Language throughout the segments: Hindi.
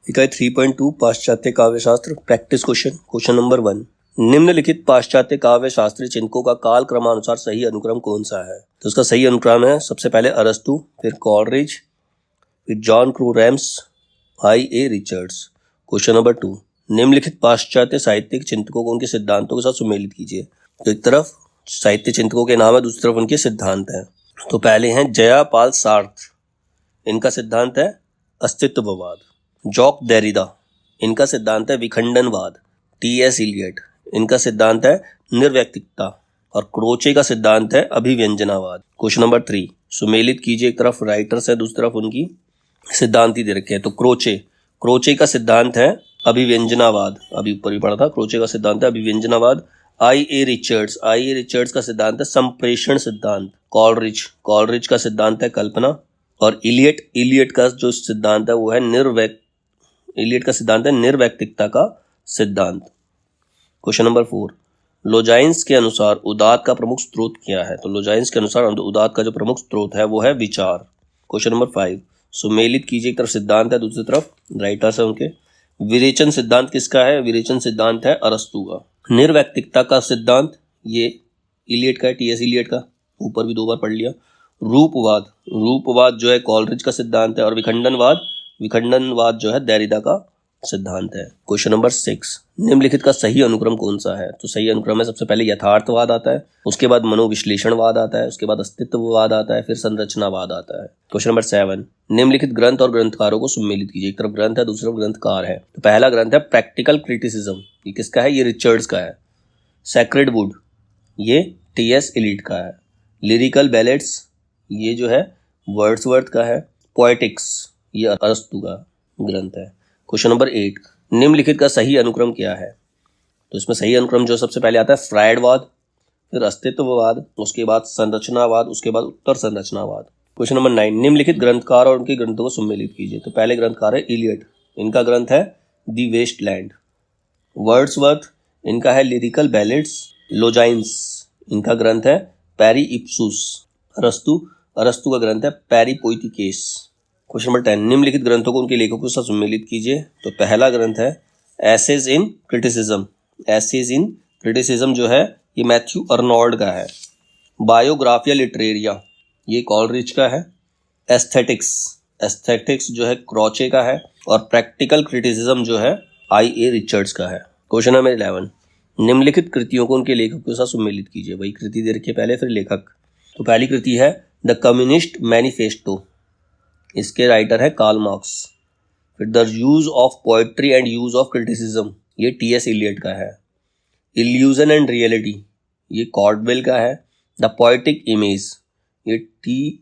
इकाई 3.2 पाश्चात्य काव्य शास्त्र प्रैक्टिस क्वेश्चन नंबर 1। निम्नलिखित पाश्चात्य काव्य शास्त्रीय चिंतकों का काल क्रमानुसार सही अनुक्रम कौन सा है? तो उसका सही अनुक्रम है सबसे पहले अरस्तु, फिर कॉलरिज, फिर John Crowe Ransom, I.A. Richards. Question number 2। निम्नलिखित पाश्चात्य साहित्यिक चिंतकों को उनके सिद्धांतों के साथ सुमेलित कीजिए। तो एक तरफ साहित्य चिंतकों के नाम है, दूसरी तरफ उनके सिद्धांत हैं। तो पहले हैं जयापाल सार्त्र, इनका सिद्धांत है अस्तित्ववाद। जॉक देरिदा, इनका सिद्धांत है विखंडनवाद। T.S. इलियट, इनका सिद्धांत है निर्वैयक्तिकता। और क्रोचे का सिद्धांत है अभिव्यंजनावाद। Question number 3। सुमेलित कीजिए, एक तरफ राइटर्स है, दूसरी तरफ उनकी सिद्धांत ही दे रखे हैं। तो क्रोचे का सिद्धांत है अभिव्यंजनावाद, अभी ऊपर भी पढ़ा था। क्रोचे का सिद्धांत है अभिव्यंजनावाद। I.A. रिचर्ड्स का सिद्धांत है संप्रेषण सिद्धांत। कॉलरिज का सिद्धांत है कल्पना। और इलियट का जो सिद्धांत है वो है निर्वैयक्तिकता का सिद्धांत। Question number 4। लोजाइन्स के अनुसार उदात का प्रमुख स्रोत क्या है? तो लोजाइन्स के अनुसार उदात का जो प्रमुख स्रोत है वो है विचार। Question number 5। सुमेलित कीजिए, एक तरफ सिद्धांत है, दूसरी तरफ राइटर्स है उनके। विरेचन सिद्धांत किसका है? विरेचन सिद्धांत है अरस्तु का। निर्वैयक्तिकता का सिद्धांत ये इलियट का है, T.S. इलियट का, ऊपर भी 2 बार पढ़ लिया। रूपवाद जो है कॉलरिज का सिद्धांत है। और विखंडनवाद जो है देरिदा का सिद्धांत है। Question number 6। निम्नलिखित का सही अनुक्रम कौन सा है? तो सही अनुक्रम है सबसे पहले यथार्थवाद आता है, उसके बाद मनोविश्लेषणवाद आता है, उसके बाद अस्तित्ववाद आता है, फिर संरचनावाद आता है। Question number 7। निम्नलिखित ग्रंथ और ग्रंथकारों को सुमेलित कीजिए। एक तरफ ग्रंथ है, दूसरी तरफ ग्रंथकार है। तो पहला ग्रंथ है प्रैक्टिकल क्रिटिसिज्म, ये किसका है? ये रिचर्ड्स का है। सैक्रेड वुड, ये T.S. इलियट का है। लिरिकल बैलेट्स, ये जो है वर्ड्सवर्थ का है। पोएटिक्स, ये अरस्तु का ग्रंथ है। Question number 8। निम्नलिखित का सही अनुक्रम क्या है? तो इसमें सही अनुक्रम जो सबसे पहले आता है फ्रायडवाद, फिर अस्तित्ववाद, उसके बाद संरचनावाद, उसके बाद उत्तर संरचनावाद। Question number 9। निम्नलिखित ग्रंथकार और उनके ग्रंथों को सुमेलित कीजिए। तो पहले ग्रंथकार है इलियट, इनका ग्रंथ है दी वेस्टलैंड। वर्ड्सवर्थ, इनका है लिरिकल बैलेट्स। लोजाइन्स, इनका ग्रंथ है पैरी इप्सुस। अरस्तु का ग्रंथ है पैरी पोइटिकेस। Question number 10। निम्नलिखित ग्रंथों को उनके लेखकों के साथ सुमेलित कीजिए। तो पहला ग्रंथ है एसेज इन क्रिटिसिज्म जो है ये मैथ्यू अर्नोल्ड का है। बायोग्राफिया लिटरेरिया, ये कॉलरिज का है। एस्थेटिक्स जो है क्रोचे का है। और प्रैक्टिकल क्रिटिसिज्म जो है I.A. रिचर्ड्स का है। Question number 11। निम्नलिखित कृतियों को उनके लेखक के साथ सुमेलित कीजिए। वही कृति दे रखी है पहले, फिर लेखक। तो पहली कृति है द कम्युनिस्ट मैनिफेस्टो, इसके राइटर है कार्ल मार्क्स। फिर the use of poetry and use of criticism, ये T.S. इलियट का है। इल्यूजन एंड रियलिटी, ये कॉर्डवेल का है। द पोएटिक इमेज, ये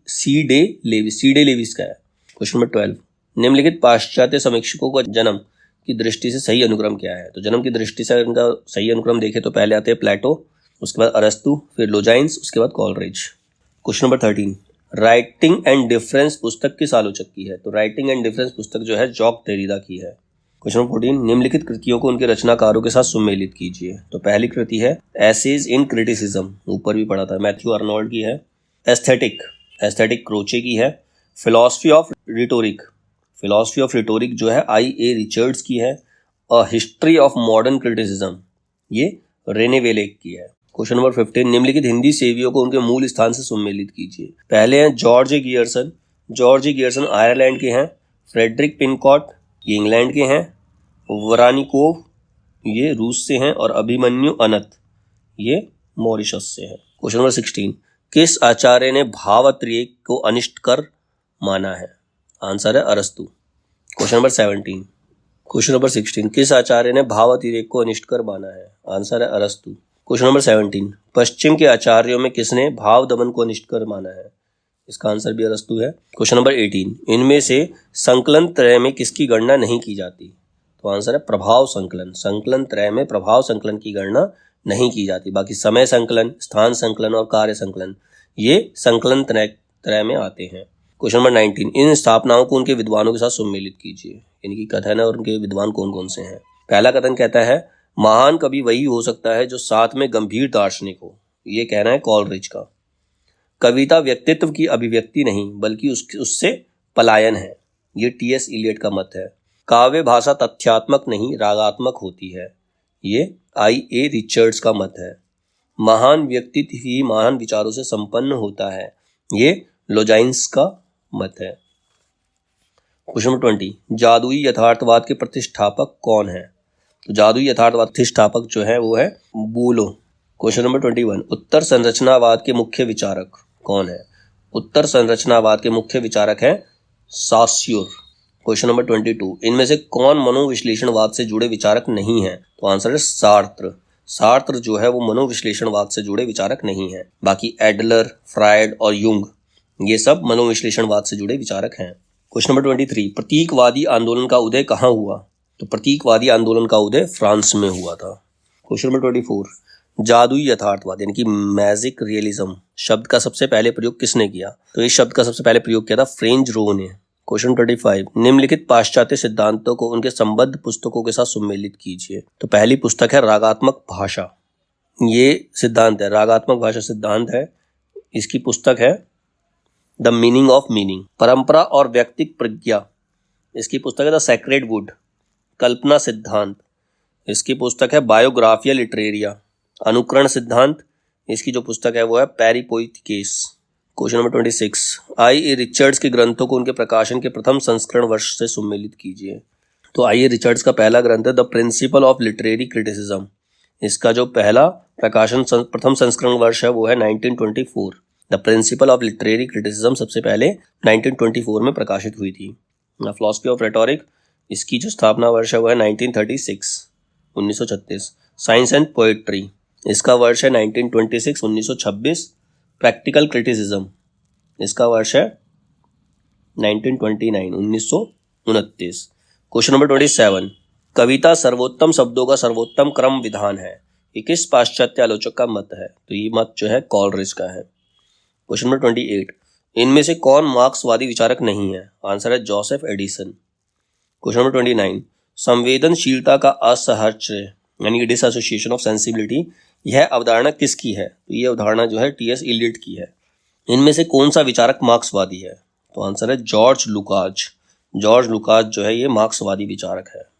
सी डे लेविस का है। Question number 12। निम्नलिखित पाश्चात्य समीक्षकों का जन्म की दृष्टि से सही अनुक्रम क्या है? तो जन्म की दृष्टि से इनका सही अनुक्रम देखें तो पहले आते हैं प्लेटो, उसके बाद अरस्तु, फिर लोजाइन्स, उसके बाद Coleridge. Question number 13। Writing and difference पुस्तक किस आलोचक की है? तो राइटिंग एंड डिफरेंस पुस्तक जो है जॉक देरिदा की है। Question number 14। निम्नलिखित कृतियों को उनके रचनाकारों के साथ सुमेलित कीजिए। तो पहली कृति है एसेज इन क्रिटिसिज्म, ऊपर भी पढ़ा था, मैथ्यू अर्नोल्ड की है। एस्थेटिक क्रोचे की है। फिलॉसफी ऑफ रिटोरिक जो है I.A. रिचर्ड्स की है। A history of modern criticism, ये रेने वेलेक की है। Question number 15। निम्नलिखित हिंदी सेवियों को उनके मूल स्थान से सुमेलित कीजिए। पहले हैं जॉर्ज ए गियर्सन आयरलैंड के हैं। फ्रेडरिक पिनकॉट, ये इंग्लैंड के हैं। वरानिकोव, ये रूस से हैं। और अभिमन्यु अनंत, ये मॉरिशस से है। Question number 16। किस आचार्य ने भावातिरेक को अनिष्ट कर माना है? आंसर है अरस्तु। Question number 16। किस आचार्य ने भावातिरेक को अनिष्ट कर माना है? आंसर है अरस्तु। Question number 17। पश्चिम के आचार्यों में किसने भाव दमन को अनिष्ट कर माना है? इसका आंसर भी अरस्तु है। Question number 18। इनमें से संकलन त्रय में किसकी गणना नहीं की जाती? तो आंसर है प्रभाव संकलन। संकलन त्रय में प्रभाव संकलन की गणना नहीं की जाती। बाकी समय संकलन, स्थान संकलन और कार्य संकलन ये संकलन त्रय में आते हैं। Question number 19। इन स्थापनाओं को उनके विद्वानों के साथ सुमेलित कीजिए। इनकी कथन है और उनके विद्वान कौन कौन से हैं। पहला कथन कहता है महान कवि वही हो सकता है जो साथ में गंभीर दार्शनिक हो, ये कहना है कॉलरिज का। कविता व्यक्तित्व की अभिव्यक्ति नहीं बल्कि उससे पलायन है, ये T.S. इलियट का मत है। काव्य भाषा तथ्यात्मक नहीं रागात्मक होती है, ये I.A. रिचर्ड्स का मत है। महान व्यक्तित्व ही महान विचारों से संपन्न होता है, ये लोजाइंस का मत है। क्वेश्चन नंबर 20, जादुई यथार्थवाद के प्रतिष्ठापक कौन है? तो जादुई यथार्थवाद प्रतिष्ठापक जो है वो है बोलो। क्वेश्चन नंबर 21, उत्तर संरचनावाद के मुख्य विचारक कौन है? उत्तर संरचनावाद के मुख्य विचारक है सास्योर। क्वेश्चन नंबर 22, इनमें से कौन मनोविश्लेषणवाद से जुड़े विचारक नहीं है? तो आंसर है सार्त्र। सार्त्र जो है वो मनोविश्लेषणवाद से जुड़े विचारक नहीं है। बाकी एडलर, फ्रायड और युंग ये सब मनोविश्लेषणवाद से जुड़े विचारक हैं। क्वेश्चन नंबर 23, प्रतीकवादी आंदोलन का उदय कहाँ हुआ? तो प्रतीकवादी आंदोलन का उदय फ्रांस में हुआ था। क्वेश्चन नंबर 24, जादुई यथार्थवाद यानी कि मैजिक रियलिज्म शब्द का सबसे पहले प्रयोग किसने किया? तो इस शब्द का सबसे पहले प्रयोग किया था फ्रेंच रो ने। क्वेश्चन 25, निम्नलिखित पाश्चात्य सिद्धांतों को उनके संबद्ध पुस्तकों के साथ सम्मिलित कीजिए। तो पहली पुस्तक है रागात्मक भाषा, ये सिद्धांत है, रागात्मक भाषा सिद्धांत है। इसकी पुस्तक है द मीनिंग ऑफ मीनिंग। परंपरा और व्यक्तिक प्रज्ञा, इसकी पुस्तक है द सेक्रेड वुड। कल्पना सिद्धांत, इसकी पुस्तक है बायोग्राफिया लिटरेरिया। अनुकरण सिद्धांत, इसकी जो पुस्तक है वो है पेरिपोइथिकेस। Question number 26, I.A. रिचर्ड्स के ग्रंथों को उनके प्रकाशन के प्रथम संस्करण वर्ष से सम्मिलित कीजिए। तो I.A. रिचर्ड्स का पहला ग्रंथ है the principle of literary criticism. इसका जो पहला प्रकाशन प्रथम संस्करण वर्ष है वो है 1924। The principle of literary criticism सबसे पहले 1924 में प्रकाशित हुई थी। फिलॉसफी ऑफ रेटोरिक, इसकी जो स्थापना वर्ष है वो है 1936। साइंस एंड पोएट्री, इसका वर्ष है 1926। प्रैक्टिकल क्रिटिसिज्म, इसका वर्ष है 1929। क्वेश्चन नंबर 27, कविता सर्वोत्तम शब्दों का सर्वोत्तम क्रम विधान है, ये किस पाश्चात्य आलोचक का मत है? तो ये मत जो है कॉलरिज का है। क्वेश्चन नंबर 28, इनमें से कौन मार्क्सवादी विचारक नहीं है? आंसर है जोसेफ एडिसन। क्वेश्चन नंबर 29, संवेदनशीलता का असहचर्य यानी कि डिसएसोसिएशन ऑफ सेंसिबिलिटी, यह अवधारणा किसकी है? तो यह अवधारणा जो है T.S. इलियट की है। इनमें से कौन सा विचारक मार्क्सवादी है? तो आंसर है जॉर्ज लुकाच। जॉर्ज लुकाच जो है ये मार्क्सवादी विचारक है।